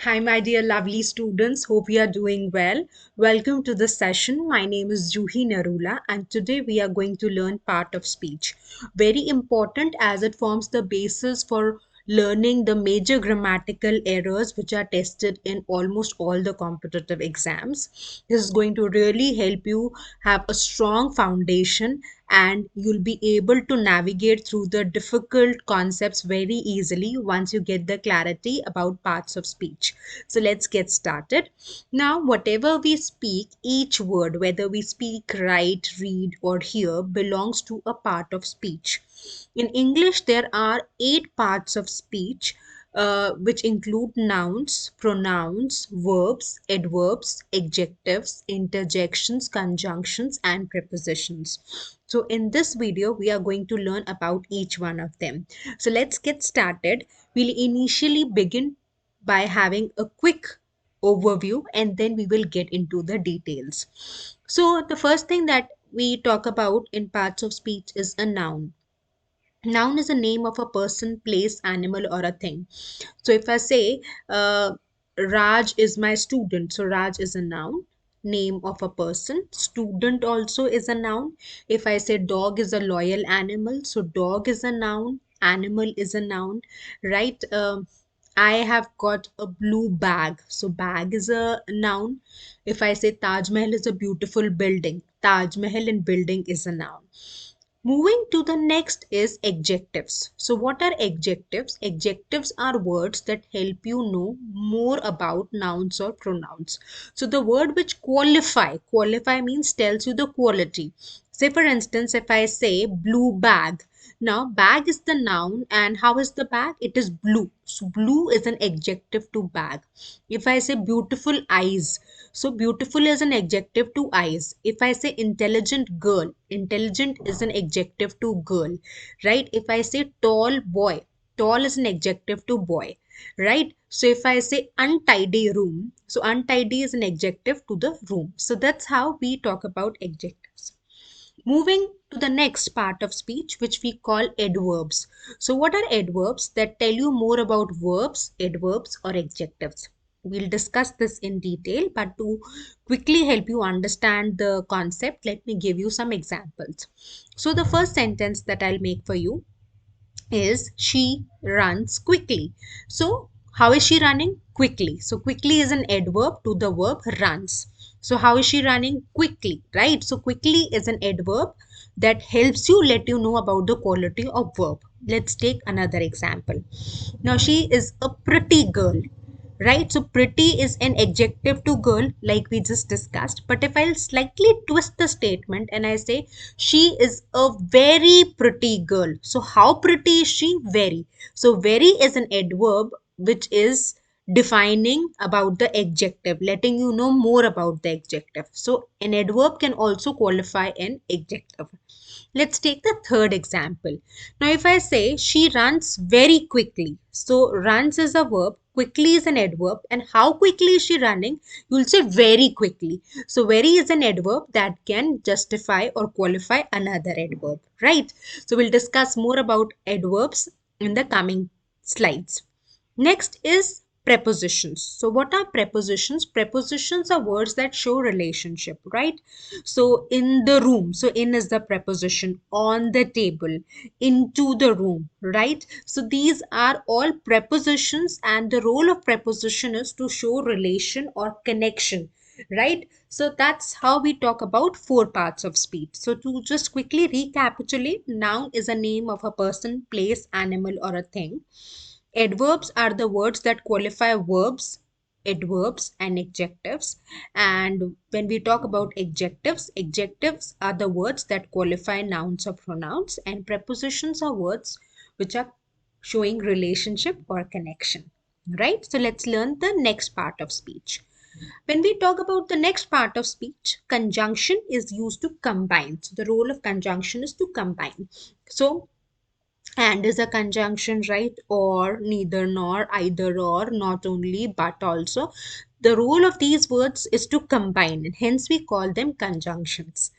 Hi, my dear lovely students. Hope you are doing well. Welcome to this session. My name is Juhi Narula, and today we are going to learn part of speech. Very important as it forms the basis for learning the major grammatical errors which are tested in almost all the competitive exams. This is going to really help you have a strong foundation and you'll be able to navigate through the difficult concepts very easily once you get the clarity about parts of speech. So let's get started. Now, whatever we speak, each word, whether we speak, write, read, or hear, belongs to a part of speech. In English, there are 8 parts of speech, which include nouns, pronouns, verbs, adverbs, adjectives, interjections, conjunctions, and prepositions. So, in this video, we are going to learn about each one of them. So, let's get started. We'll initially begin by having a quick overview and then we will get into the details. So, the first thing that we talk about in parts of speech is a noun. Noun is a name of a person, place, animal, or a thing. So if I say Raj is my student, so Raj is a noun, name of a person. Student also is a noun. If I say dog is a loyal animal, so dog is a noun, animal is a noun, right? I have got a blue bag, so bag is a noun. If I say Taj Mahal is a beautiful building, Taj Mahal in building is a noun. Moving to the next is adjectives. So, what are adjectives? Adjectives are words that help you know more about nouns or pronouns. So, the word which qualify means tells you the quality. Say, for instance, if I say blue bag, now bag is the noun, and how is the bag? It is blue. So, blue is an adjective to bag. If I say beautiful eyes, so beautiful is an adjective to eyes. If I say intelligent girl, intelligent is an adjective to girl, right? If I say tall boy, tall is an adjective to boy, right? So if I say untidy room, so untidy is an adjective to the room. So that's how we talk about adjectives. Moving to the next part of speech, which we call adverbs. So, what are adverbs? That tell you more about verbs, adverbs, or adjectives. We'll discuss this in detail, but to quickly help you understand the concept, let me give you some examples. So, the first sentence that I'll make for you is she runs quickly. So, how is she running? Quickly. So, quickly is an adverb to the verb runs. So, how is she running? Quickly, right? So, quickly is an adverb that helps you let you know about the quality of verb. Let's take another example. Now, she is a pretty girl, right? So pretty is an adjective to girl like we just discussed, but if I'll slightly twist the statement and I say she is a very pretty girl, so how pretty is she? Very. So very is an adverb which is defining about the adjective, letting you know more about the adjective. So an adverb can also qualify an adjective. Let's take the third example. Now, if I say she runs very quickly, so runs is a verb, quickly is an adverb, and how quickly is she running? You'll say very quickly. So, very is an adverb that can justify or qualify another adverb, right? So, we'll discuss more about adverbs in the coming slides. Next is prepositions. So what are prepositions? Prepositions are words that show relationship, right? So in the room, so in is the preposition, on the table, into the room, right? So these are all prepositions and the role of preposition is to show relation or connection, right? So that's how we talk about 4 parts of speech. So to just quickly recapitulate, noun is a name of a person, place, animal, or a thing. Adverbs are the words that qualify verbs, adverbs, and adjectives. And when we talk about adjectives, adjectives are the words that qualify nouns or pronouns, and prepositions are words which are showing relationship or connection. Right? So let's learn the next part of speech. When we talk about the next part of speech, conjunction is used to combine. So the role of conjunction is to combine. So and is a conjunction, right? Or, neither, nor, either, or, not only, but also. The role of these words is to combine, and hence we call them conjunctions.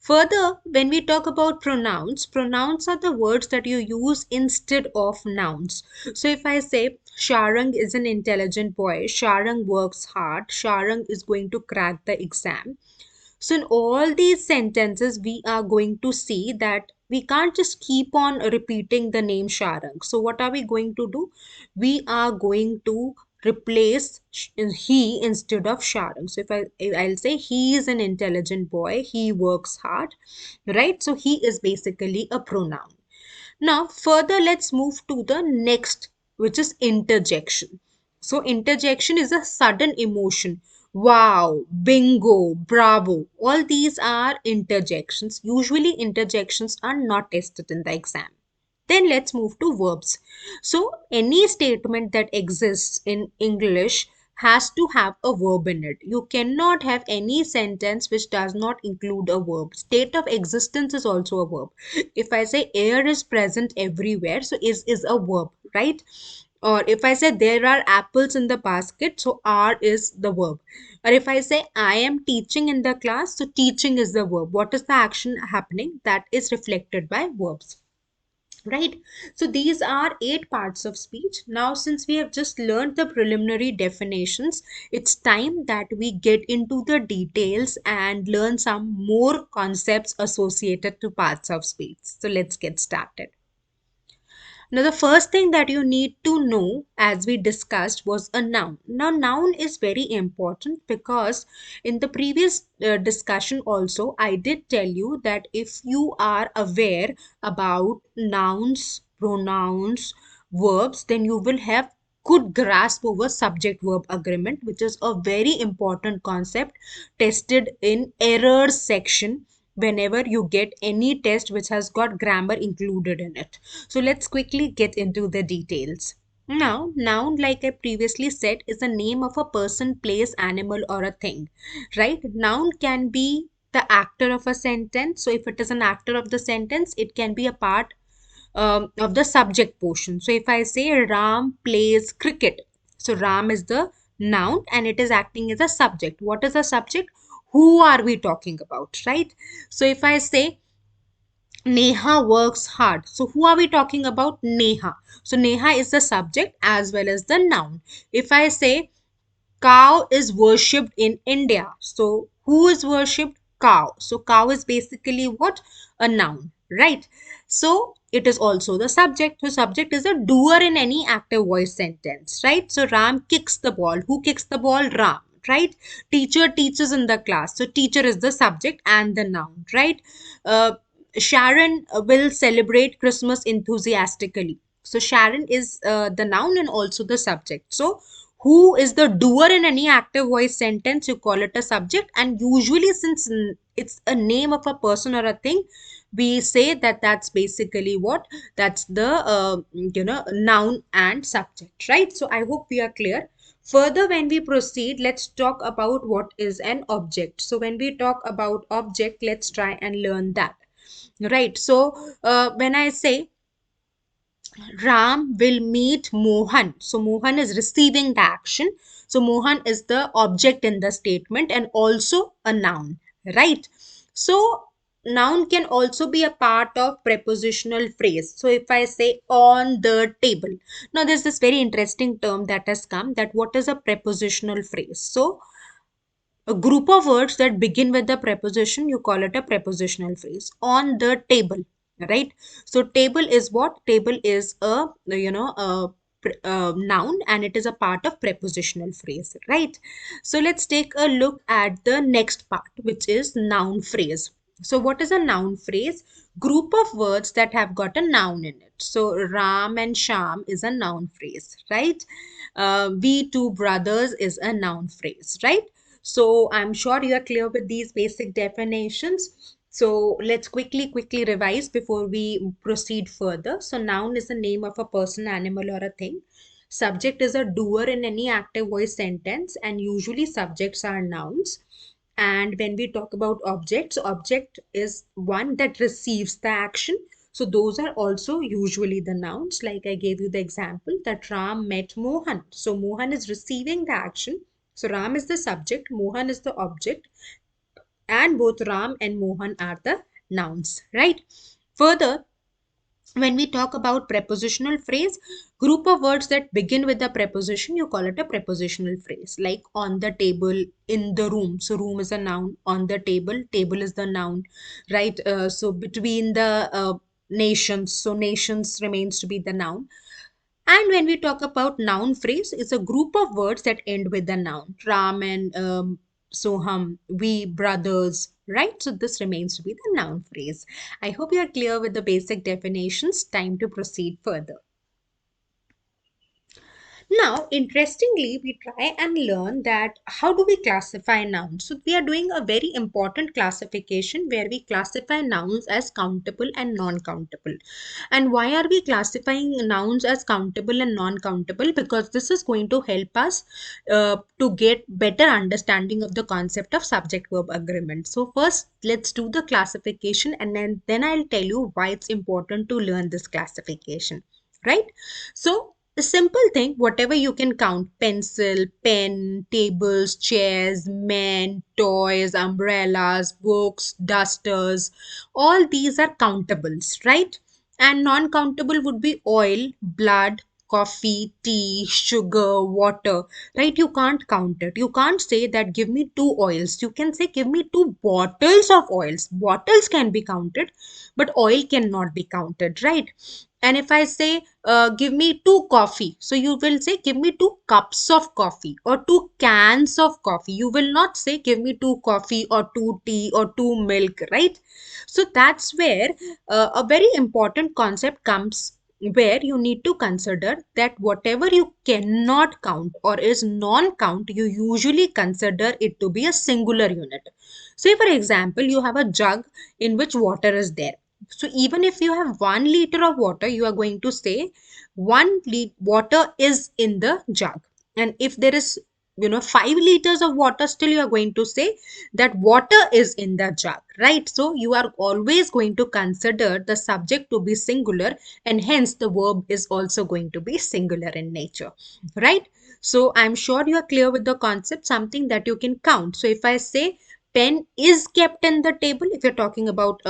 Further, when we talk about pronouns, pronouns are the words that you use instead of nouns. So if I say Sharang is an intelligent boy, Sharang works hard, Sharang is going to crack the exam. So in all these sentences, we are going to see that we can't just keep on repeating the name Sharang. So what are we going to do? We are going to replace he instead of Sharang. So I'll say he is an intelligent boy, he works hard, right? So he is basically a pronoun. Now, further, let's move to the next, which is interjection. So, interjection is a sudden emotion. Wow, bingo, bravo. All these are interjections. Usually, interjections are not tested in the exam. Then let's move to verbs. So, any statement that exists in English has to have a verb in it. You cannot have any sentence which does not include a verb. State of existence is also a verb. If I say air is present everywhere, so is a verb, right? Or if I say there are apples in the basket, so are is the verb. Or if I say I am teaching in the class, so teaching is the verb. What is the action happening? That is reflected by verbs, right? So these are 8 parts of speech. Now since we have just learned the preliminary definitions, it's time that we get into the details and learn some more concepts associated to parts of speech. So let's get started. Now, the first thing that you need to know, as we discussed, was a noun. Now, noun is very important because in the previous discussion also, I did tell you that if you are aware about nouns, pronouns, verbs, then you will have good grasp over subject verb agreement, which is a very important concept tested in errors section whenever you get any test which has got grammar included in it. So let's quickly get into the details. Now, noun, like I previously said, is the name of a person, place, animal, or a thing, right? Noun can be the actor of a sentence. So if it is an actor of the sentence, it can be a part of the subject portion. So if I say Ram plays cricket, so Ram is the noun and it is acting as a subject. What is the subject? Who are we talking about, right? So if I say Neha works hard. So who are we talking about? Neha. So Neha is the subject as well as the noun. If I say cow is worshipped in India. So who is worshipped? Cow. So cow is basically what? A noun, right? So it is also the subject. So subject is a doer in any active voice sentence, right? So Ram kicks the ball. Who kicks the ball? Ram, right? Teacher teaches in the class. So teacher is the subject and the noun, right? Sharon will celebrate Christmas enthusiastically. So Sharon is the noun and also the subject. So who is the doer in any active voice sentence, you call it a subject. And usually since it's a name of a person or a thing, we say that that's basically what, that's the noun and subject, right? So I hope we are clear. Further, when we proceed, let's talk about what is an object. So when we talk about object, let's try and learn that, right? So when I say Ram will meet Mohan. So Mohan is receiving the action. So Mohan is the object in the statement and also a noun, right? So noun can also be a part of prepositional phrase. So if I say on the table. Now there's this very interesting term that has come, that what is a prepositional phrase? So a group of words that begin with the preposition, you call it a prepositional phrase. On the table, right? So table is what? Table is a noun and it is a part of prepositional phrase, right? So let's take a look at the next part, which is noun phrase. So what is a noun phrase? Group of words that have got a noun in it. So Ram and Sham is a noun phrase, right? We two brothers is a noun phrase, right? So I'm sure you are clear with these basic definitions. So let's quickly revise before we proceed further. So noun is the name of a person, animal, or a thing. Subject is a doer in any active voice sentence, and usually subjects are nouns. And when we talk about objects, object is one that receives the action. So those are also usually the nouns. Like I gave you the example that Ram met Mohan. So Mohan is receiving the action. So Ram is the subject, Mohan is the object, and both Ram and Mohan are the nouns, right? Further, when we talk about prepositional phrase, group of words that begin with the preposition, you call it a prepositional phrase, like on the table, in the room. So room is a noun, on the table, table is the noun, right? So between the nations, so nations remains to be the noun. And when we talk about noun phrase, it's a group of words that end with a noun. Ram and Soham, we brothers, right? So this remains to be the noun phrase. I hope you are clear with the basic definitions. Time to proceed further. Now, interestingly, we try and learn that how do we classify nouns? So we are doing a very important classification where we classify nouns as countable and non-countable. And why are we classifying nouns as countable and non-countable? Because this is going to help us to get better understanding of the concept of subject-verb agreement. So first, let's do the classification, and then I'll tell you why it's important to learn this classification, right? So the simple thing, whatever you can count, pencil, pen, tables, chairs, men, toys, umbrellas, books, dusters, all these are countables, right? And non countable would be oil, blood, coffee, tea, sugar, water, right? You can't count it. You can't say that give me two oils. You can say give me two bottles of oils. Bottles can be counted, but oil cannot be counted, right? And if I say give me two coffee, so you will say give me two cups of coffee or two cans of coffee. You will not say give me two coffee or two tea or two milk, right? So that's where a very important concept comes, where you need to consider that whatever you cannot count or is non-count, you usually consider it to be a singular unit. Say for example, you have a jug in which water is there. So even if you have 1 liter of water, you are going to say water is in the jug. And if there is 5 liters of water, still you are going to say that water is in the jug, right? So you are always going to consider the subject to be singular, and hence the verb is also going to be singular in nature, right? So I'm sure you are clear with the concept, something that you can count. So if I say pen is kept in the table, if you're talking about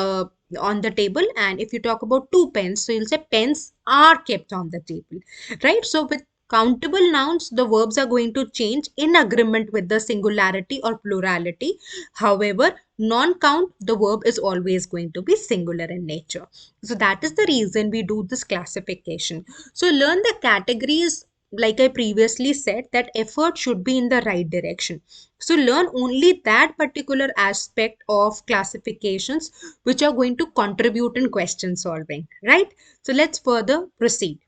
on the table, and if you talk about two pens, so you'll say pens are kept on the table, right? So with countable nouns, the verbs are going to change in agreement with the singularity or plurality. However, non-count, the verb is always going to be singular in nature. So that is the reason we do this classification. So learn the categories. Like I previously said, that effort should be in the right direction. So learn only that particular aspect of classifications which are going to contribute in question solving, right? So let's further proceed.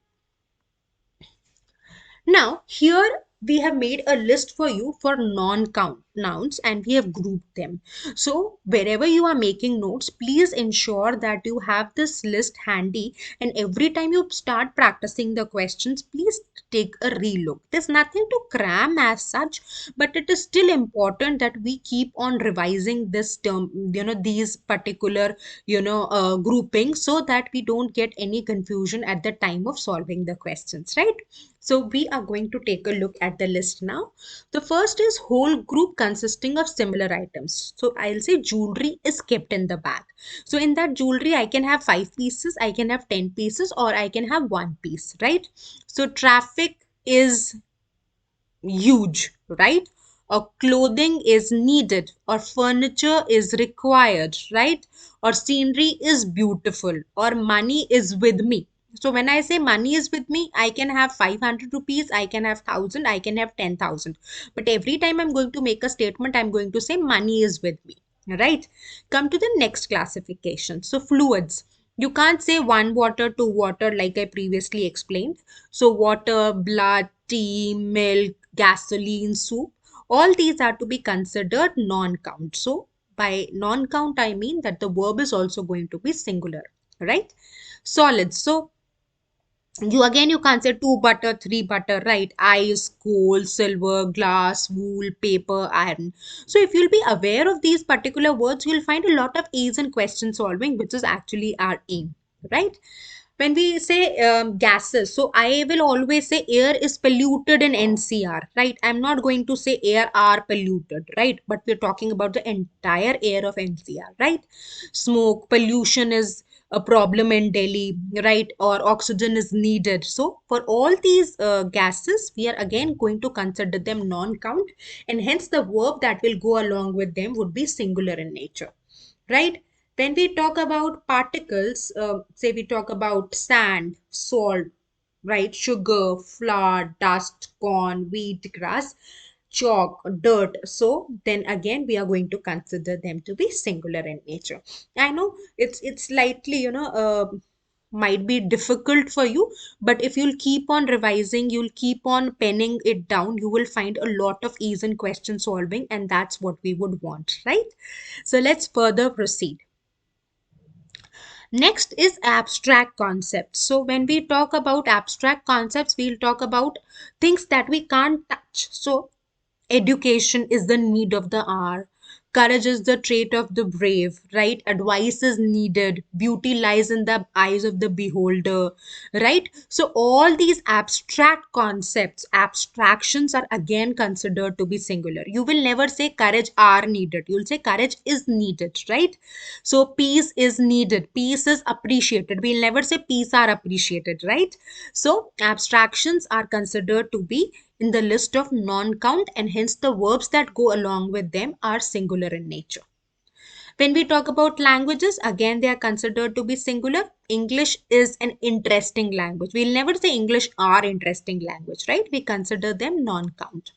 Now, here we have made a list for you for non-count nouns and we have grouped them. So, wherever you are making notes, please ensure that you have this list handy, and every time you start practicing the questions, please take a relook. There's nothing to cram as such, but it is still important that we keep on revising this term, these particular, groupings, so that we don't get any confusion at the time of solving the questions, right? So we are going to take a look at the list now. The first is whole group consisting of similar items. So I'll say jewelry is kept in the bag. So in that jewelry, I can have 5 pieces, I can have 10 pieces, or I can have 1 piece, right? So traffic is huge, right? Or clothing is needed, or furniture is required, right? Or scenery is beautiful, or money is with me. So when I say money is with me, I can have 500 rupees, I can have 1,000, I can have 10,000. But every time I'm going to make a statement, I'm going to say money is with me, right? Come to the next classification. So fluids. You can't say one water, two water, like I previously explained. So water, blood, tea, milk, gasoline, soup, all these are to be considered non-count. So by non-count, I mean that the verb is also going to be singular, right? Solids. So you can't say two butter, three butter, right? Ice, coal, silver, glass, wool, paper, iron. So if you'll be aware of these particular words, you'll find a lot of ease in question solving, which is actually our aim, right? When we say gases, so I will always say air is polluted in NCR, right? I'm not going to say air are polluted, right? But we're talking about the entire air of NCR, right? Smoke pollution is a problem in Delhi, right? Or oxygen is needed. So for all these gases, we are again going to consider them non-count, and hence the verb that will go along with them would be singular in nature, right? When we talk about particles, say we talk about sand, salt, right? Sugar, flour, dust, corn, wheat, grass, chalk, dirt. So then again, we are going to consider them to be singular in nature. I know it's slightly, might be difficult for you, but if you'll keep on revising, you'll keep on penning it down, you will find a lot of ease in question solving, and that's what we would want, right? So let's further proceed. Next is abstract concepts. So when we talk about abstract concepts, we'll talk about things that we can't touch. So education is the need of the hour. Courage is the trait of the brave, right? Advice is needed. Beauty lies in the eyes of the beholder, right? So, all these abstract concepts, abstractions are again considered to be singular. You will never say courage are needed. You'll say courage is needed, right? So, peace is needed. Peace is appreciated. We'll never say peace are appreciated, right? So, abstractions are considered to be in the list of non-count, and hence the verbs that go along with them are singular in nature. When we talk about languages, again they are considered to be singular. English is an interesting language. We'll never say English are interesting language, right? We consider them non-count.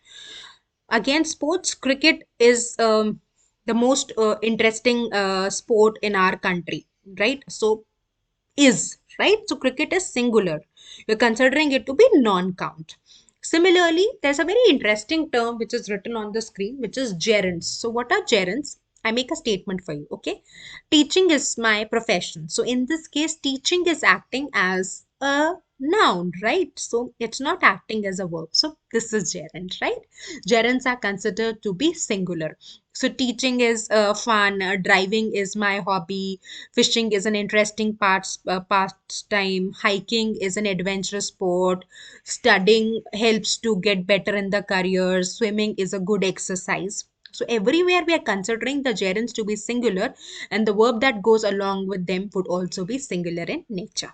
Again, sports, cricket is the most interesting sport in our country, right? So is, right? So cricket is singular. You're considering it to be non-count. Similarly, there's a very interesting term which is written on the screen, which is gerunds. So what are gerunds? I make a statement for you, okay? Teaching is my profession. So in this case, teaching is acting as a noun, right? So it's not acting as a verb. So this is gerund, right? Gerunds are considered to be singular. So teaching is fun, driving is my hobby, fishing is an interesting pastime, hiking is an adventurous sport, studying helps to get better in the career, swimming is a good exercise. So everywhere we are considering the gerunds to be singular, and the verb that goes along with them would also be singular in nature.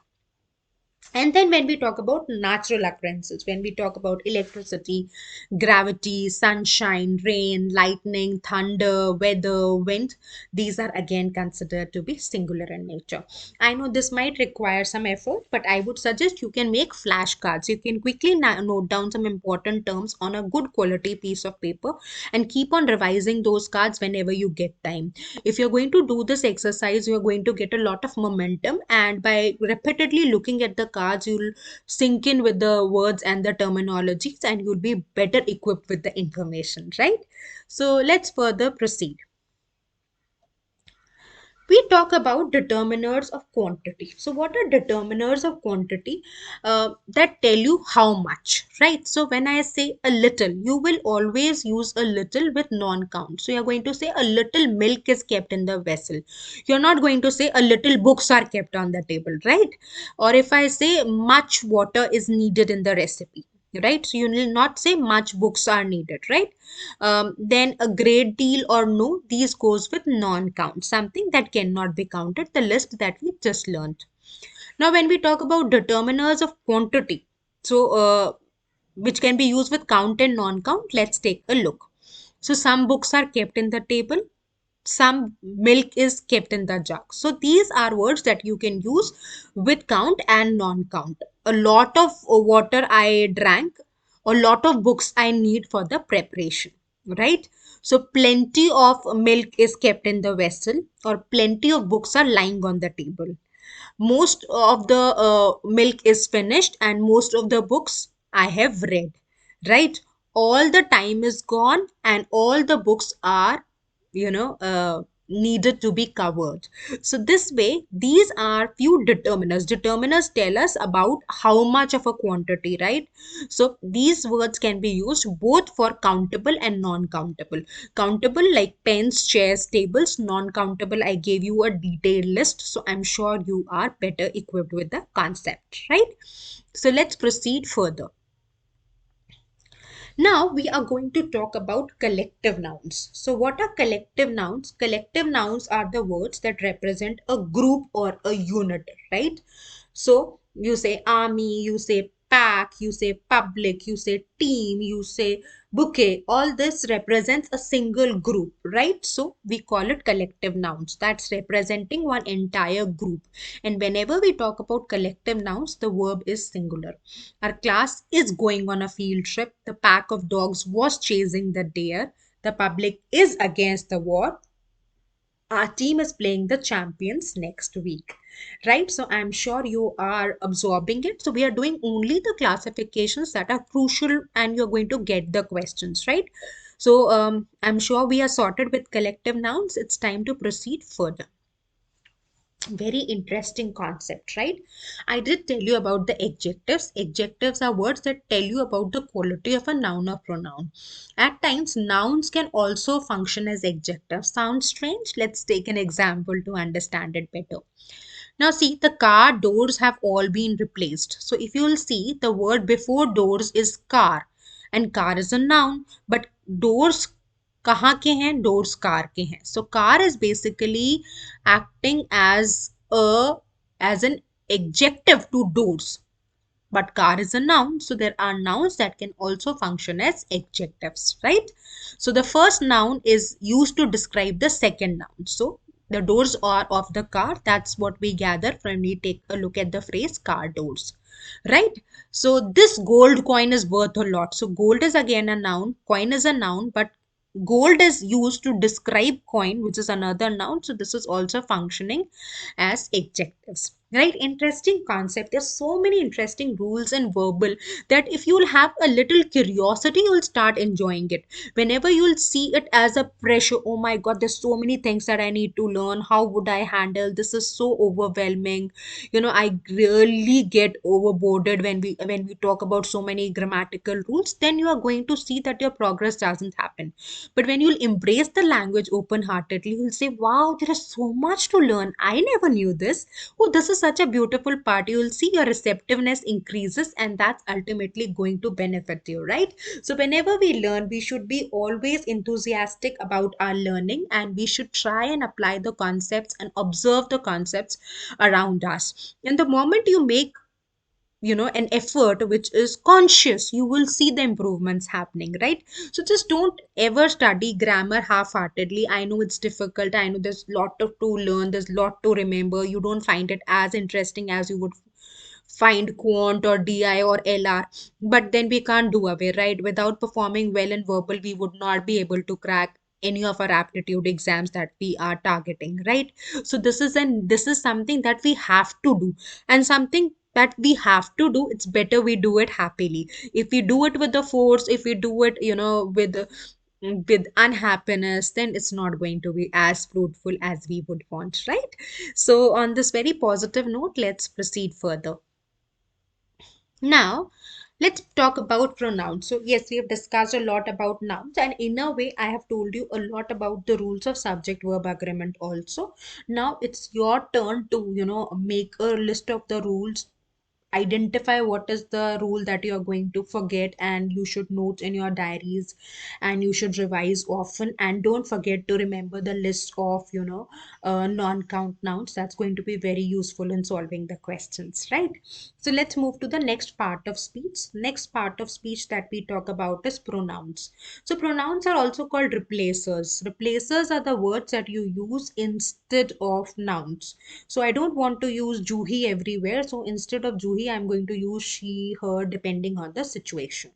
And then when we talk about natural occurrences, when we talk about electricity, gravity, sunshine, rain, lightning, thunder, weather, wind, these are again considered to be singular in nature. I know this might require some effort, but I would suggest you can make flashcards. You can quickly note down some important terms on a good quality piece of paper and keep on revising those cards whenever you get time. If you're going to do this exercise, you're going to get a lot of momentum, and by repeatedly looking at the cards, you'll sink in with the words and the terminologies, and you'll be better equipped with the information, right? So let's further proceed. We talk about determiners of quantity. So what are determiners of quantity? That tell you how much, right? So when I say a little, you will always use a little with non-count. So you're going to say a little milk is kept in the vessel. You're not going to say a little books are kept on the table, right? Or if I say much water is needed in the recipe, right? So you will not say much books are needed, right? Then a great deal or no, these goes with non-count, something that cannot be counted, the list that we just learned. Now when we talk about determiners of quantity, so which can be used with count and non-count, let's take a look. So some books are kept in the table, some milk is kept in the jug. So these are words that you can use with count and non-count. A lot of water I drank, a lot of books I need for the preparation, right? So plenty of milk is kept in the vessel, or plenty of books are lying on the table. Most of the milk is finished and most of the books I have read, right? All the time is gone and all the books are, you know, needed to be covered. So this way, these are few determiners. Determiners tell us about how much of a quantity, right? So these words can be used both for countable and non-countable. Countable like pens, chairs, tables. Non-countable, I gave you a detailed list. So I'm sure you are better equipped with the concept, right? So let's proceed further. Now we are going to talk about collective nouns. So what are collective nouns? Collective nouns are the words that represent a group or a unit, right? So you say army, you say pack, you say public, you say team, you say bouquet. All this represents a single group, right? So we call it collective nouns. That's representing one entire group. And whenever we talk about collective nouns, the verb is singular. Our class is going on a field trip. The pack of dogs was chasing the deer. The public is against the war. Our team is playing the champions next week, right? So I'm sure you are absorbing it. So we are doing only the classifications that are crucial and you're going to get the questions, right? So I'm sure we are sorted with collective nouns. It's time to proceed further. Very interesting concept, right? I did tell you about the adjectives. Adjectives are words that tell you about the quality of a noun or pronoun. At times, nouns can also function as adjectives. Sounds strange? Let's take an example to understand it better. Now, see, the car doors have all been replaced. So, if you will see, the word before doors is car, and car is a noun, but doors कहाँ के हैं? Doors car के हैं. So, car is basically acting as an adjective to doors. But car is a noun, so there are nouns that can also function as adjectives, right? So the first noun is used to describe the second noun. So the doors are of the car. That's what we gather when we take a look at the phrase car doors, right? So this gold coin is worth a lot. So gold is again a noun, coin is a noun, but gold is used to describe coin, which is another noun. So this is also functioning as adjectives, right? Interesting concept. There's so many interesting rules in verbal that if you'll have a little curiosity, you'll start enjoying it. Whenever you'll see it as a pressure, oh my god, there's so many things that I need to learn, how would I handle this, is so overwhelming. I really get overboarded when we talk about so many grammatical rules. Then you are going to see that your progress doesn't happen. But when you'll embrace the language open heartedly, you'll say, wow, there is so much to learn, I never knew this. Oh, this is such a beautiful part. You'll see your receptiveness increases, and that's ultimately going to benefit you, right? So whenever we learn, we should be always enthusiastic about our learning, and we should try and apply the concepts and observe the concepts around us. And the moment you make an effort which is conscious, you will see the improvements happening, right? So just don't ever study grammar half-heartedly. I know it's difficult, I know there's to learn, there's lot to remember, you don't find it as interesting as you would find quant or di or lr, but then we can't do away, right? Without performing well in verbal, we would not be able to crack any of our aptitude exams that we are targeting, right? So this is something that we have to do, and something that we have to do, it's better we do it happily. If we do it with the force, if we do it with unhappiness, then it's not going to be as fruitful as we would want, right? So on this very positive note, let's proceed further. Now, let's talk about pronouns. So, yes, we have discussed a lot about nouns, and in a way, I have told you a lot about the rules of subject verb agreement also. Now, it's your turn to, make a list of the rules, identify what is the rule that you are going to forget, and you should note in your diaries, and you should revise often, and don't forget to remember the list of non-count nouns. That's going to be very useful in solving the questions, right? So let's move to the next part of speech. Next part of speech that we talk about is pronouns. So pronouns are also called replacers. Replacers are the words that you use instead of nouns. So I don't want to use Juhi everywhere. So instead of Juhi, I'm going to use she, her, depending on the situation.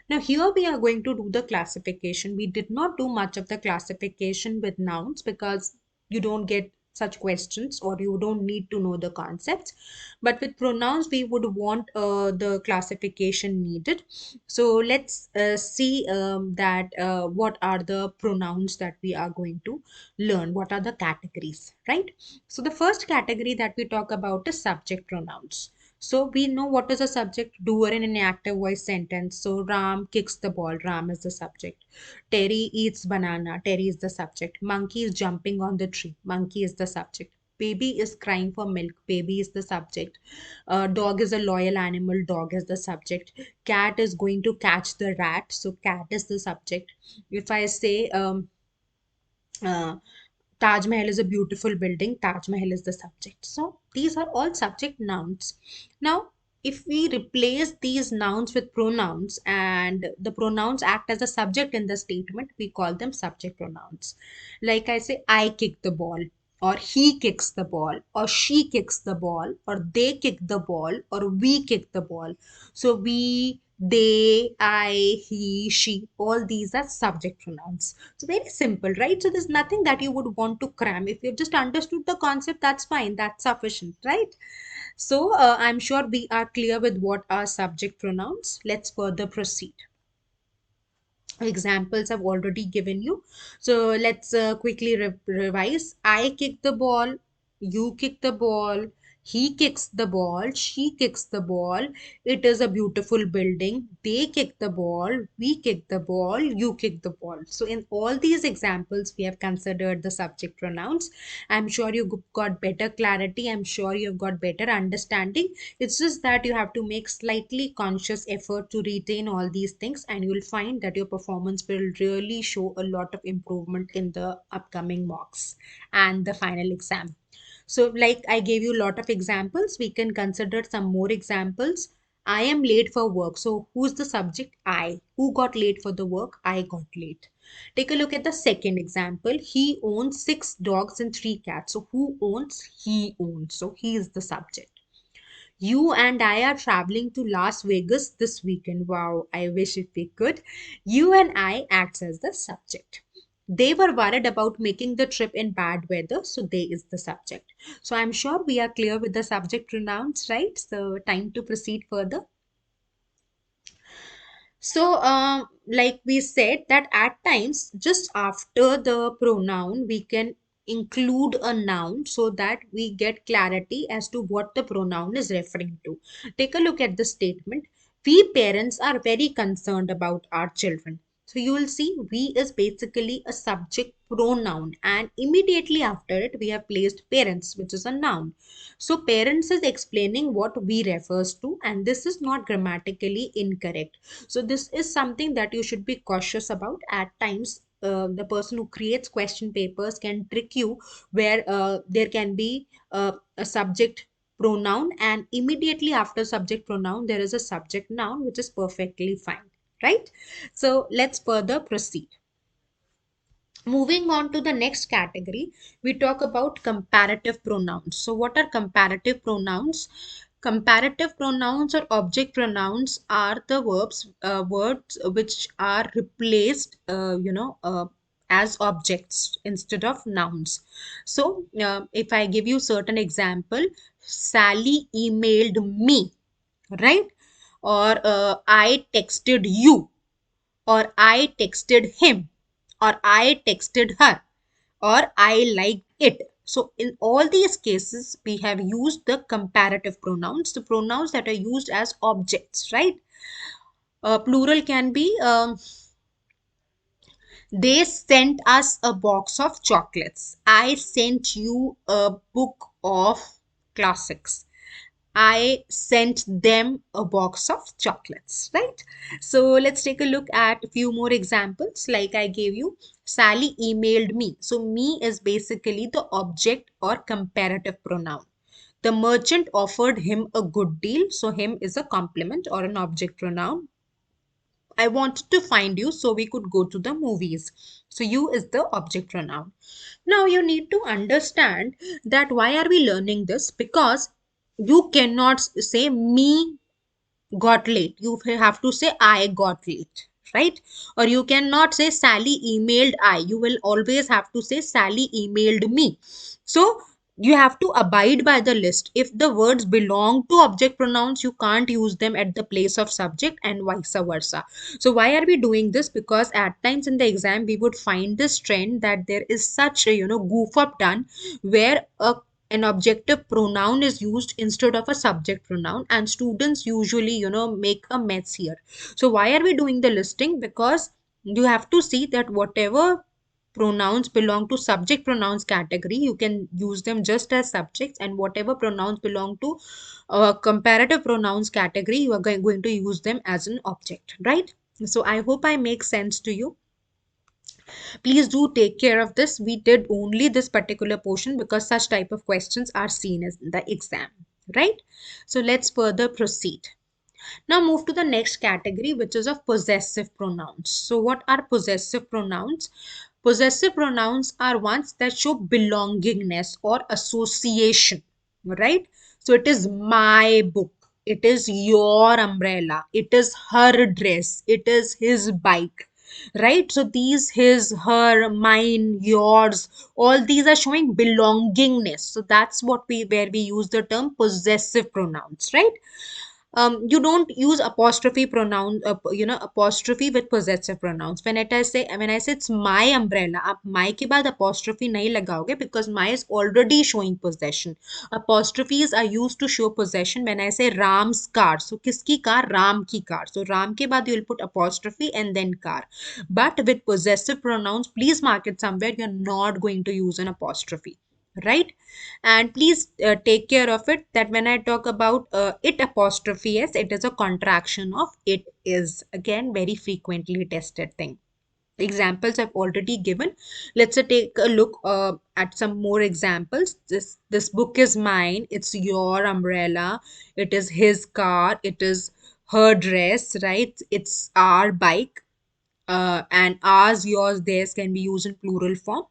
Now here we are going to do the classification. We did not do much of the classification with nouns because you don't get such questions, or you don't need to know the concepts. But with pronouns we would want the classification needed. So let's see that what are the pronouns that we are going to learn, what are the categories, right? So the first category that we talk about is subject pronouns. So we know what is a subject, doer in an active voice sentence. So Ram kicks the ball, Ram is the subject. Terry eats banana, Terry is the subject. Monkey is jumping on the tree, monkey is the subject. Baby is crying for milk, baby is the subject. Dog is a loyal animal, dog is the subject. Cat is going to catch the rat, so cat is the subject. If I say uh, Taj Mahal is a beautiful building, Taj Mahal is the subject. So these are all subject nouns. Now, if we replace these nouns with pronouns and the pronouns act as a subject in the statement, we call them subject pronouns. Like I say, I kick the ball, or he kicks the ball, or she kicks the ball, or they kick the ball, or we kick the ball. So we, they, I, he, she, all these are subject pronouns. So very simple, right? So there's nothing that you would want to cram. If you've just understood the concept, that's fine. That's sufficient, right? So I'm sure we are clear with what are subject pronouns. Let's further proceed. Examples I've already given you. So let's quickly revise. I kick the ball, you kick the ball, he kicks the ball, she kicks the ball. It is a beautiful building. They kick the ball, we kick the ball, you kick the ball. So in all these examples, we have considered the subject pronouns. I'm sure you got better clarity. I'm sure you've got better understanding. It's just that you have to make slightly conscious effort to retain all these things, and you'll find that your performance will really show a lot of improvement in the upcoming mocks and the final exam. So, like I gave you a lot of examples, we can consider some more examples. I am late for work. So, who's the subject? I. Who got late for the work? I got late. Take a look at the second example. He owns 6 dogs and 3 cats. So, who owns? He owns. So, he is the subject. You and I are traveling to Las Vegas this weekend. Wow, I wish if we could. You and I acts as the subject. They were worried about making the trip in bad weather, so they is the subject. So I'm sure we are clear with the subject pronouns, right? So time to proceed further. So, like we said, that at times, just after the pronoun, we can include a noun so that we get clarity as to what the pronoun is referring to. Take a look at the statement. We parents are very concerned about our children. So, you will see we is basically a subject pronoun, and immediately after it, we have placed parents, which is a noun. So parents is explaining what we refers to, and this is not grammatically incorrect. So this is something that you should be cautious about. At times, the person who creates question papers can trick you, where there can be a subject pronoun, and immediately after subject pronoun there is a subject noun, which is perfectly fine, right? So let's further proceed. Moving on to the next category, we talk about comparative pronouns. So, what are comparative pronouns? Comparative pronouns or object pronouns are the words which are replaced, as objects instead of nouns. So, if I give you certain example, Sally emailed me, right? Or I texted you, or I texted him, or I texted her, or I liked it. So, in all these cases, we have used the comparative pronouns, the pronouns that are used as objects, right? Plural can be they sent us a box of chocolates. I sent you a book of classics. I sent them a box of chocolates, right? So let's take a look at a few more examples. Like I gave you, Sally emailed me. So me is basically the object or comparative pronoun. The merchant offered him a good deal. So him is a complement or an object pronoun. I wanted to find you so we could go to the movies. So you is the object pronoun. Now you need to understand that why are we learning this? Because you cannot say me got late. You have to say I got late, right? Or you cannot say Sally emailed I. You will always have to say Sally emailed me. So you have to abide by the list. If the words belong to object pronouns, you can't use them at the place of subject and vice versa. So why are we doing this? Because at times in the exam we would find this trend that there is such a goof up done where an objective pronoun is used instead of a subject pronoun, and students usually make a mess here. So why are we doing the listing? Because you have to see that whatever pronouns belong to subject pronouns category, you can use them just as subjects, and whatever pronouns belong to comparative pronouns category, you are going to use them as an object, right? So I hope I make sense to you. Please do take care of this. We did only this particular portion because such type of questions are seen as in the exam, right? So let's further proceed. Now move to the next category, which is of possessive pronouns. So what are possessive pronouns? Possessive pronouns are ones that show belongingness or association, right? So it is my book, it is your umbrella, it is her dress, it is his bike, right? So these, his, her, mine, yours, all these are showing belongingness. So that's what we, where we use the term possessive pronouns, right? You don't use apostrophe pronoun, apostrophe with possessive pronouns. When I say it's my umbrella, आप my के बाद apostrophe नहीं लगाओगे because my is already showing possession. Apostrophes are used to show possession. When I say Ram's car, so किसकी car? Ram की car. So Ram के बाद you will put apostrophe and then car. But with possessive pronouns, please mark it somewhere. You're not going to use an apostrophe, right? And please take care of it that when I talk about it apostrophe s, it is a contraction of it is. Again, very frequently tested thing. Examples I've already given. Let's take a look at some more examples. This book is mine, it's your umbrella, it is his car, it is her dress, right? It's our bike, and ours, yours, theirs can be used in plural form.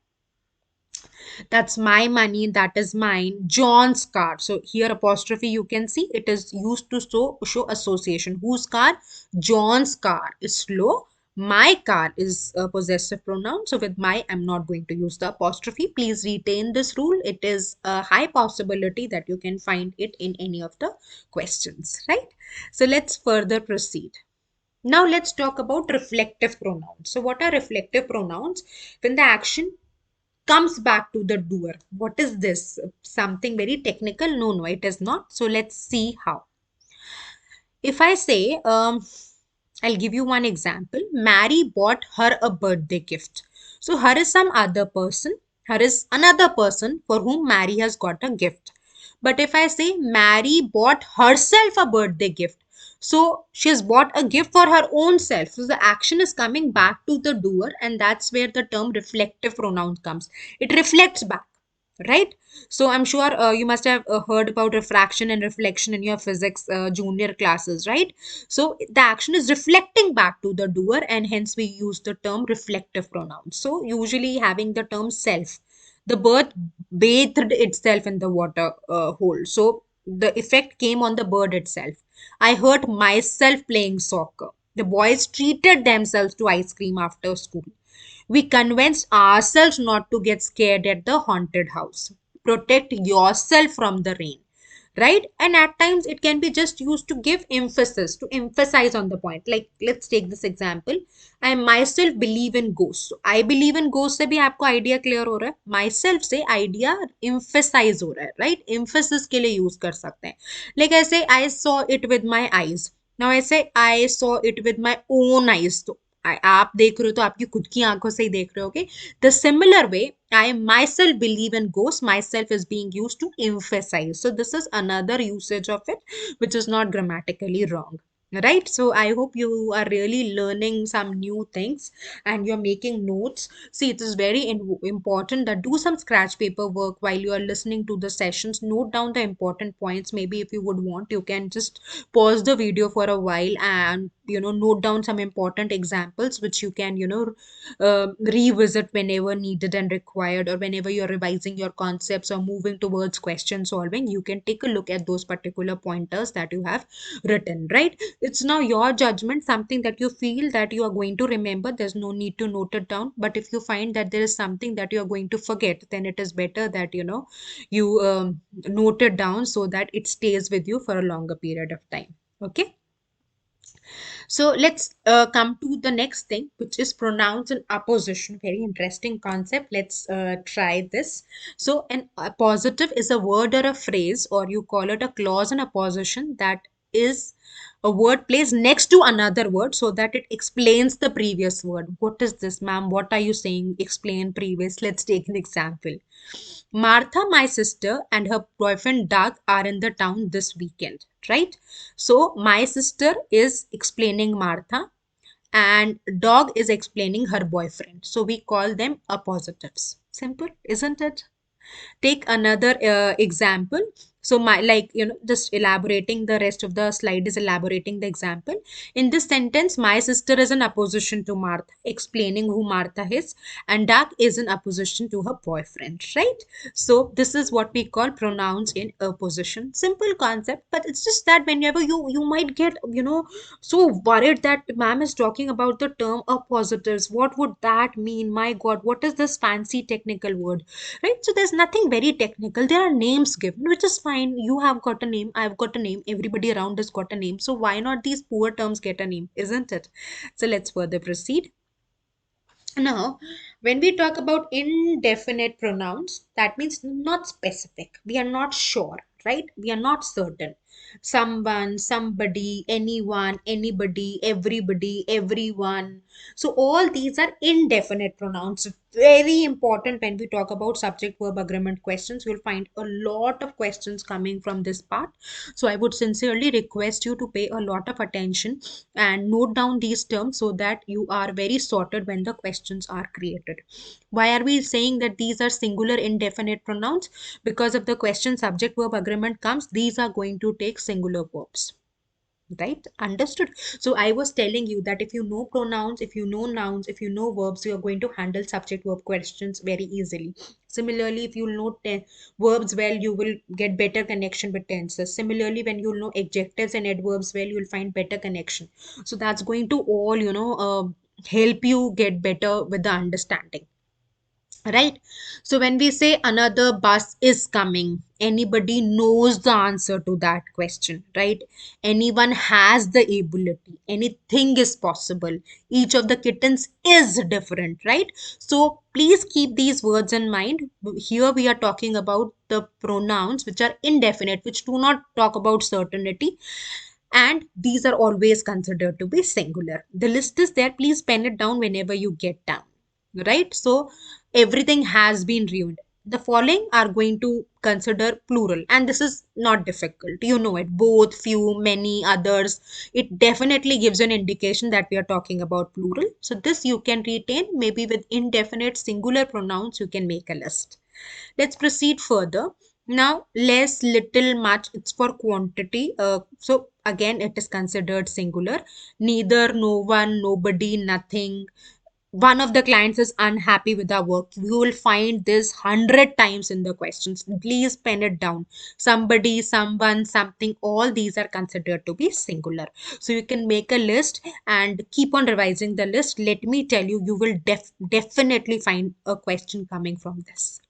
That's my money, that is mine. John's car. So here apostrophe you can see it is used to show association. Whose car? John's car is slow. My car is a possessive pronoun. So with my, I'm not going to use the apostrophe. Please retain this rule. It is a high possibility that you can find it in any of the questions, right? So let's further proceed. Now let's talk about reflective pronouns. So what are reflective pronouns? When the action comes back to the doer. What is this? Something very technical? No, no, it is not. So let's see how. If I say, I'll give you one example. Mary bought her a birthday gift. So her is some other person. Her is another person for whom Mary has got a gift. But if I say Mary bought herself a birthday gift, so she has bought a gift for her own self. So the action is coming back to the doer, and that's where the term reflective pronoun comes. It reflects back, right? So I'm sure you must have heard about refraction and reflection in your physics junior classes, right? So the action is reflecting back to the doer, and hence we use the term reflective pronoun. So usually having the term self, the bird bathed itself in the water hole, so the effect came on the bird itself. I hurt myself playing soccer. The boys treated themselves to ice cream after school. We convinced ourselves not to get scared at the haunted house. Protect yourself from the rain, right? And at times it can be just used to give emphasis, to emphasize on the point. Like let's take this example. I myself believe in ghosts. So I believe in ghosts से भी आपको idea clear हो रहा है. Myself से idea emphasize हो रहा है, right? Emphasis के लिए use कर सकते हैं. Like I say, I saw it with my eyes. Now I say I saw it with my own eyes. तो आप देख रहे हो तो आपकी खुद की आंखों से ही देख रहे होगे. The similar way, I myself believe in ghosts. Myself is being used to emphasize. So this is another usage of it, which is not grammatically wrong. Right? So I hope you are really learning some new things and you're making notes. See, it is very important that do some scratch paper work while you are listening to the sessions. Note down the important points. Maybe if you would want, you can just pause the video for a while and note down some important examples which you can revisit whenever needed and required, or whenever you're revising your concepts or moving towards question solving, you can take a look at those particular pointers that you have written, right? It's now your judgment, something that you feel that you are going to remember, there's no need to note it down. But if you find that there is something that you are going to forget, then it is better that you note it down so that it stays with you for a longer period of time. Okay, so let's come to the next thing, which is pronouns and apposition. Very interesting concept. Let's try this. So, an appositive is a word or a phrase, or you call it a clause in apposition, that is a word placed next to another word so that it explains the previous word. What is this, ma'am? What are you saying? Explain previous. Let's take an example. Martha, my sister, and her boyfriend Doug are in the town this weekend, right? So, my sister is explaining Martha, and Dog is explaining her boyfriend. So, we call them appositives. Simple, isn't it? Take another example. So my, like, just elaborating, the rest of the slide is elaborating the example. In this sentence, my sister is in opposition to Martha, explaining who Martha is, and Doug is in opposition to her boyfriend, right? So this is what we call pronouns in opposition. Simple concept, but it's just that whenever you might get so worried that ma'am is talking about the term appositives, what would that mean? My god, what is this fancy technical word, right? So there's nothing very technical. There are names given, which is fine. You have got a name, I've got a name, everybody around has got a name. So why not these poor terms get a name, isn't it? So let's further proceed. Now, when we talk about indefinite pronouns, that means not specific. We are not sure, right? We are not certain. Someone, somebody, anyone, anybody, everybody, everyone. So, all these are indefinite pronouns. Very important when we talk about subject verb agreement questions. You'll find a lot of questions coming from this part. So, I would sincerely request you to pay a lot of attention and note down these terms so that you are very sorted when the questions are created. Why are we saying that these are singular indefinite pronouns? Because if the question subject verb agreement comes, these are going to take singular verbs. Right? Understood? So I was telling you that if you know pronouns, if you know nouns, if you know verbs, you are going to handle subject verb questions very easily. Similarly, if you know verbs well, you will get better connection with tenses. Similarly, when you know adjectives and adverbs well, you'll find better connection. So that's going to all help you get better with the understanding, right? So when we say another bus is coming, anybody knows the answer to that question, right? Anyone has the ability, anything is possible, each of the kittens is different, right? So please keep these words in mind. Here we are talking about the pronouns which are indefinite, which do not talk about certainty, and these are always considered to be singular. The list is there, please pen it down whenever you get down, right? So everything has been ruined. The following are going to consider plural, and this is not difficult, you know it: both, few, many, others. It definitely gives an indication that we are talking about plural. So this you can retain. Maybe with indefinite singular pronouns you can make a list. Let's proceed further. Now, less, little, much, it's for quantity. So again, it is considered singular. Neither, no one, nobody, nothing. One of the clients is unhappy with our work. You will find this 100 times in the questions. Please pen it down. Somebody, someone, something, all these are considered to be singular. So you can make a list and keep on revising the list. Let me tell you, you will definitely find a question coming from this.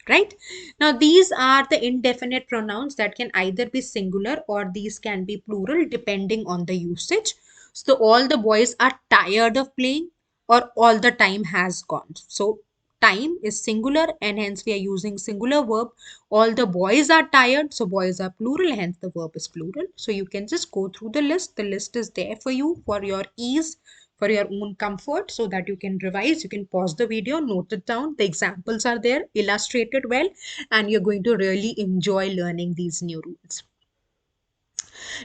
Right? Now, these are the indefinite pronouns that can either be singular or these can be plural depending on the usage. So, all the boys are tired of playing, or all the time has gone. So, time is singular and hence we are using singular verb. All the boys are tired, so boys are plural, hence the verb is plural. So, you can just go through the list. The list is there for you for your ease, for your own comfort, so that you can revise. You can pause the video, note it down. The examples are there, illustrated well, and you're going to really enjoy learning these new rules.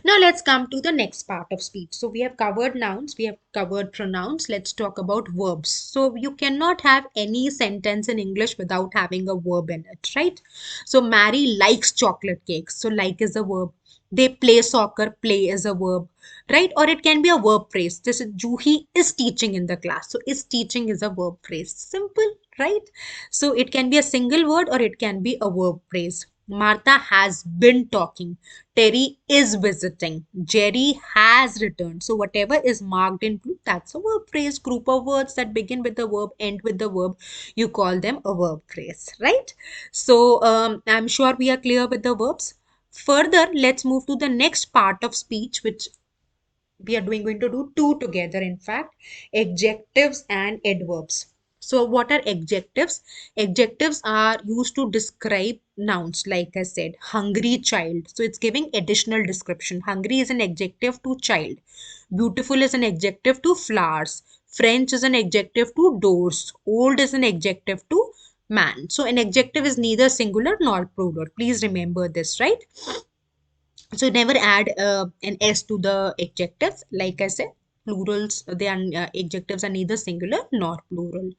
Now let's come to the next part of speech. So we have covered nouns, we have covered pronouns. Let's talk about verbs. So you cannot have any sentence in English without having a verb in it, right? So Mary likes chocolate cakes. So like is a verb. They play soccer, play is a verb, right? Or it can be a verb phrase. This is Juhi is teaching in the class. So is teaching is a verb phrase. Simple, right? So it can be a single word or it can be a verb phrase. Martha has been talking. Terry is visiting. Jerry has returned. So whatever is marked in blue, that's a verb phrase. Group of words that begin with the verb, end with the verb, you call them a verb phrase, right? So I'm sure we are clear with the verbs. Further, let's move to the next part of speech, which we are going to do two together, in fact, adjectives and adverbs. So what are adjectives? Adjectives are used to describe nouns, like I said, hungry child. So it's giving additional description. Hungry is an adjective to child. Beautiful is an adjective to flowers. French is an adjective to doors. Old is an adjective to man. So an adjective is neither singular nor plural. Please remember this, right? So never add an s to the adjectives. Like I said, plurals, they are adjectives are neither singular nor plural,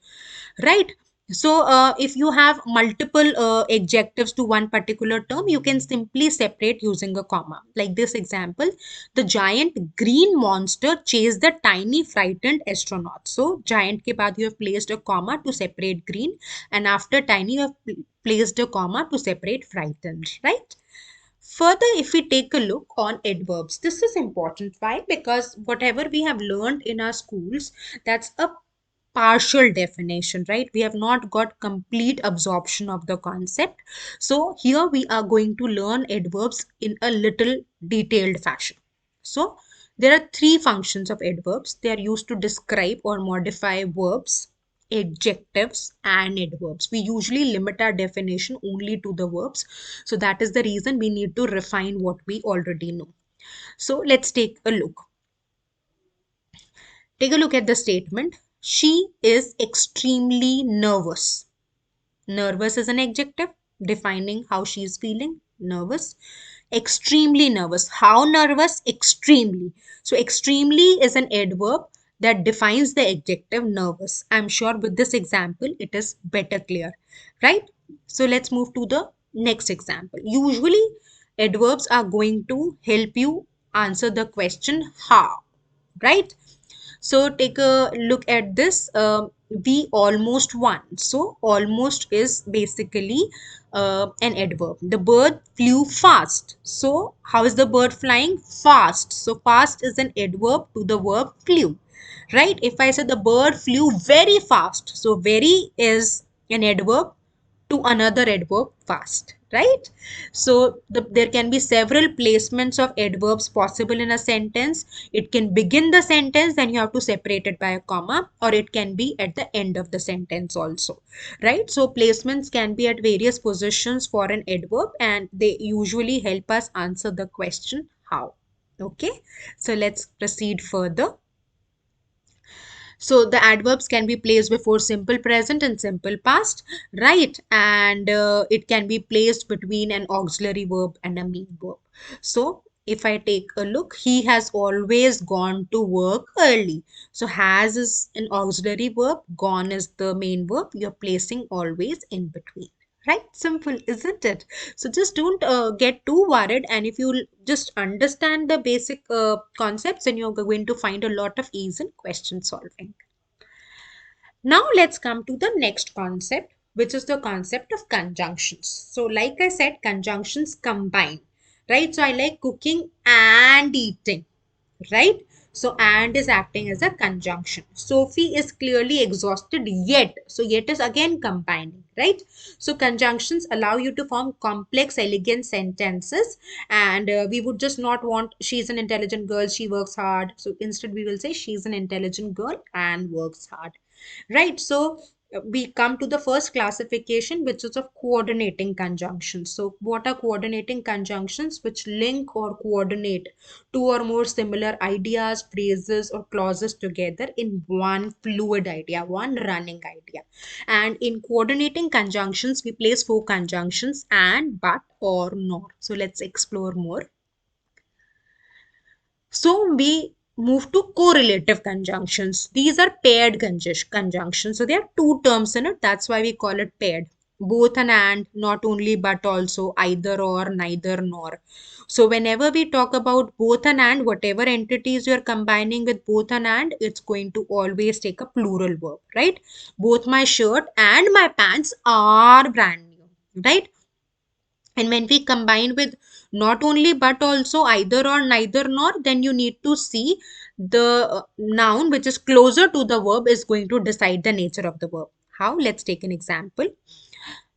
right? So if you have multiple adjectives to one particular term, you can simply separate using a comma. Like this example, the giant green monster chased the tiny frightened astronaut. So giant ke baad you have placed a comma to separate green, and after tiny you have placed a comma to separate frightened, right? Further, if we take a look on adverbs, this is important. Why? Because whatever we have learned in our schools, that's a partial definition, right? We have not got complete absorption of the concept. So here we are going to learn adverbs in a little detailed fashion. So there are three functions of adverbs. They are used to describe or modify verbs, adjectives, and adverbs. We usually limit our definition only to the verbs. So that is the reason we need to refine what we already know. So let's take a look. Take a look at the statement. She is extremely nervous. Nervous is an adjective defining how she is feeling. Nervous. Extremely nervous. How nervous? Extremely. So extremely is an adverb that defines the adjective nervous. I'm sure with this example it is better clear, right? So let's move to the next example. Usually adverbs are going to help you answer the question how, right? So take a look at this. We almost won. So almost is basically an adverb. The bird flew fast. So how is the bird flying? Fast. So fast is an adverb to the verb flew, right? If I say the bird flew very fast, so very is an adverb to another adverb fast, right? So there can be several placements of adverbs possible in a sentence. It can begin the sentence, then you have to separate it by a comma, or it can be at the end of the sentence also, right? So placements can be at various positions for an adverb, and they usually help us answer the question how. Okay, so let's proceed further. So the adverbs can be placed before simple present and simple past, right? And it can be placed between an auxiliary verb and a main verb. So if I take a look, he has always gone to work early. So has is an auxiliary verb, gone is the main verb. You're placing always in between. Right? Simple, isn't it? So just don't get too worried. And if you just understand the basic concepts, then you're going to find a lot of ease in question solving. Now let's come to the next concept, which is the concept of conjunctions. So like I said, conjunctions combine, right? So I like cooking and eating, right? So and is acting as a conjunction. Sophie is clearly exhausted yet. So yet is again combining, right? So conjunctions allow you to form complex, elegant sentences. And we would just not want she's an intelligent girl, she works hard. So instead we will say she's an intelligent girl and works hard, right? So we come to the first classification, which is of coordinating conjunctions. So what are coordinating conjunctions? Which link or coordinate two or more similar ideas, phrases, or clauses together in one fluid idea, one running idea. And in coordinating conjunctions, we place four conjunctions: and, but, or, nor. So let's explore more. So we move to correlative conjunctions. These are paired conjunctions. So there are two terms in it. That's why we call it paired. both an and, not only but also, either or, neither nor. So whenever we talk about both an and, whatever entities you're combining with both an and, it's going to always take a plural verb, right? Both my shirt and my pants are brand new, right? And when we combine with not only but also, either or, neither nor, then you need to see the noun which is closer to the verb is going to decide the nature of the verb. How? Let's take an example.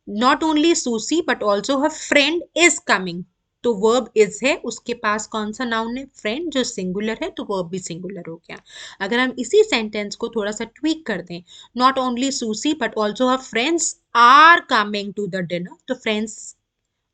Not only Susie but also her friend is coming. तो verb is है, उसके पास कौन सा noun है? Friend, जो singular है तो verb भी सिंगुलर हो गया. अगर हम इसी सेंटेंस को थोड़ा सा ट्वीक कर दें, not only Susie but also her friends are coming to the dinner, तो फ्रेंड्स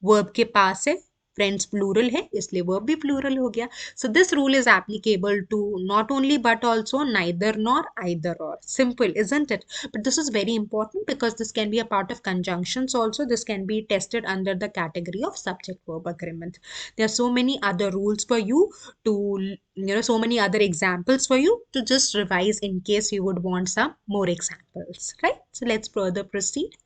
वर्ब के पास है, फ्रेंड्स प्लूरल है, इसलिए वर्ब भी प्लूरल हो गया. So this rule is applicable to not only but also, neither nor, either or. Simple, isn't it? But this is very important because this can be a part of conjunctions also. This can be tested under the category of subject verb agreement. There are so many other rules for you to, so many other examples for you to just revise in case you would want some more examples, right? So let's further proceed.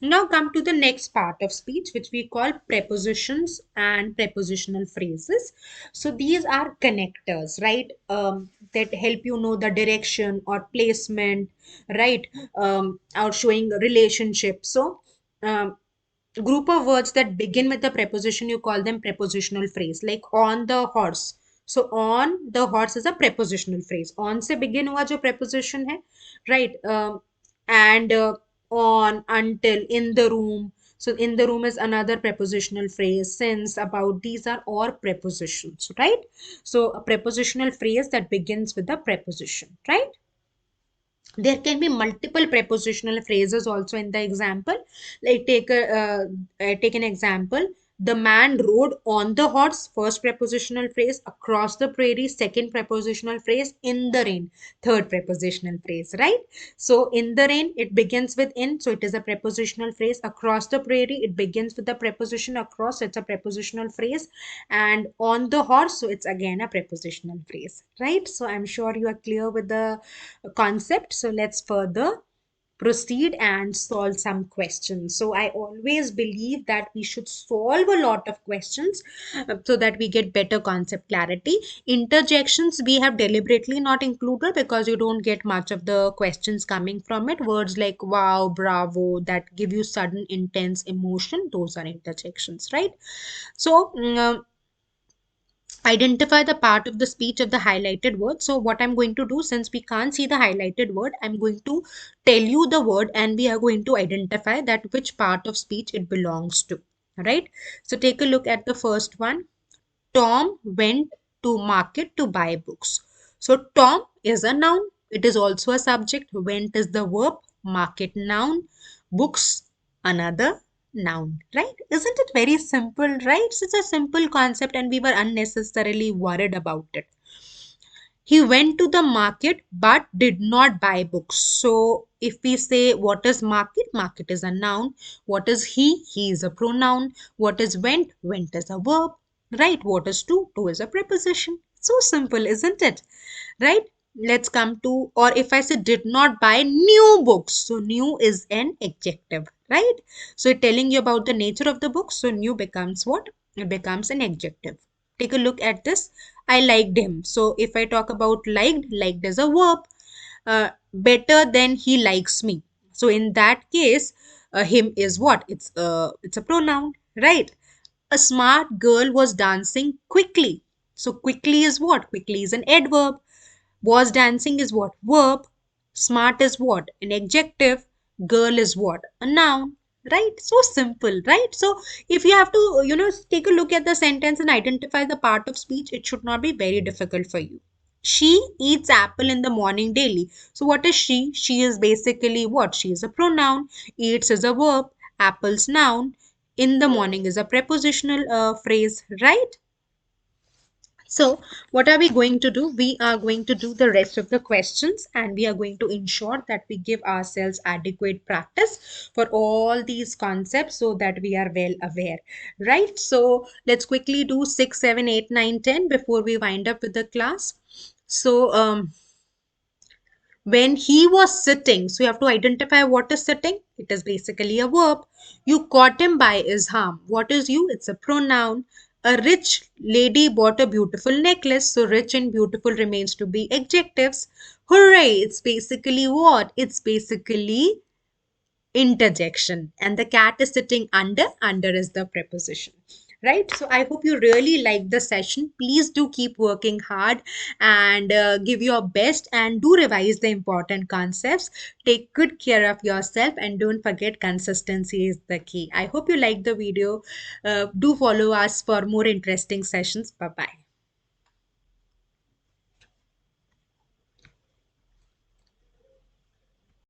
Now come to the next part of speech, which we call prepositions and prepositional phrases. So these are connectors, right? That help you know the direction or placement, right? Or showing relationship. So group of words that begin with the preposition, you call them prepositional phrase. Like on the horse. So on the horse is a prepositional phrase. On se begin hua jo preposition hai, right? And on, until, in the room. So in the room is another prepositional phrase. Since, about, these are all prepositions, right? So a prepositional phrase that begins with a preposition, right? There can be multiple prepositional phrases also in the example. Like take an example. The man rode on the horse, first prepositional phrase. Across the prairie, second prepositional phrase. In the rain, third prepositional phrase, right? So in the rain, it begins with in, so it is a prepositional phrase. Across the prairie, it begins with the preposition across, so it's a prepositional phrase. And on the horse, so it's again a prepositional phrase, right? So I'm sure you are clear with the concept. So let's further proceed and solve some questions. So I always believe that we should solve a lot of questions so that we get better concept clarity. Interjections we have deliberately not included because you don't get much of the questions coming from it. Words like wow, bravo, that give you sudden intense emotion, those are interjections, right? So identify the part of the speech of the highlighted word. So what I'm going to do, since we can't see the highlighted word, I'm going to tell you the word and we are going to identify that which part of speech it belongs to, right? So take a look at the first one. Tom went to market to buy books. So Tom is a noun, it is also a subject. Went is the verb, market noun, books another noun, right? Isn't it very simple, right? It's a simple concept and we were unnecessarily worried about it. He went to the market but did not buy books. So if we say what is market, market is a noun. What is he? He is a pronoun. What is went? Went is a verb, right? What is to? To is a preposition. So simple, isn't it? Right? Let's come to, or if I say did not buy new books, so new is an adjective, right? So it's telling you about the nature of the book. So new becomes what? It becomes an adjective. Take a look at this. I liked him. So if I talk about liked, liked is a verb. Better than he likes me. So in that case, him is what? It's a pronoun, right? A smart girl was dancing quickly. So quickly is what? Quickly is an adverb. Was dancing is what? Verb. Smart is what? An adjective. Girl is what? A noun. Right? So simple, right? So if you have to, take a look at the sentence and identify the part of speech, it should not be very difficult for you. She eats apple in the morning daily. So what is she? She is basically what? She is a pronoun. Eats is a verb. Apple's noun. In the morning is a prepositional phrase, right? So what are we going to do? We are going to do the rest of the questions and we are going to ensure that we give ourselves adequate practice for all these concepts so that we are well aware, right? So let's quickly do 6, 7, 8, 9, 10 before we wind up with the class. So When he was sitting, so you have to identify what is sitting. It is basically a verb. You caught him by his arm. What is you? It's a pronoun. A rich lady bought a beautiful necklace. So rich and beautiful remains to be adjectives. Hooray! It's basically what? It's basically interjection. And the cat is sitting under is the preposition, right? So I hope you really like the session. Please do keep working hard and give your best, and do revise the important concepts. Take good care of yourself, and don't forget, consistency is the key. I hope you like the video. Do follow us for more interesting sessions. Bye bye.